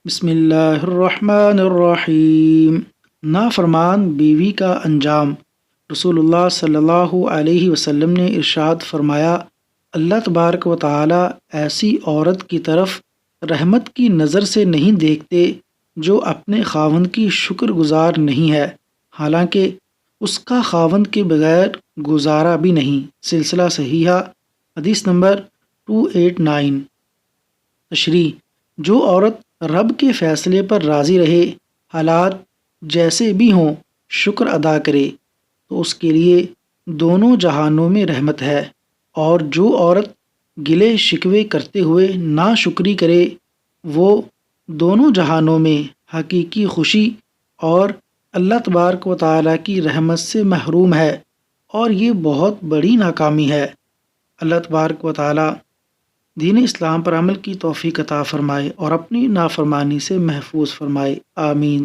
بسم اللہ الرحمن الرحیم۔ نافرمان بیوی کا انجام۔ رسول اللہ صلی اللہ علیہ وسلم نے ارشاد فرمایا، اللہ تبارک و تعالی ایسی عورت کی طرف رحمت کی نظر سے نہیں دیکھتے جو اپنے خاوند کی شکر گزار نہیں ہے، حالانکہ اس کا خاوند کے بغیر گزارا بھی نہیں۔ سلسلہ صحیحہ حدیث نمبر 289۔ تشریح: جو عورت رب کے فیصلے پر راضی رہے، حالات جیسے بھی ہوں، شکر ادا کرے تو اس کے لیے دونوں جہانوں میں رحمت ہے، اور جو عورت گلے شکوے کرتے ہوئے ناشکری کرے وہ دونوں جہانوں میں حقیقی خوشی اور اللہ تبارک و تعالیٰ کی رحمت سے محروم ہے، اور یہ بہت بڑی ناکامی ہے۔ اللہ تبارک و تعالیٰ دین اسلام پر عمل کی توفیق عطا فرمائے اور اپنی نافرمانی سے محفوظ فرمائے، آمین۔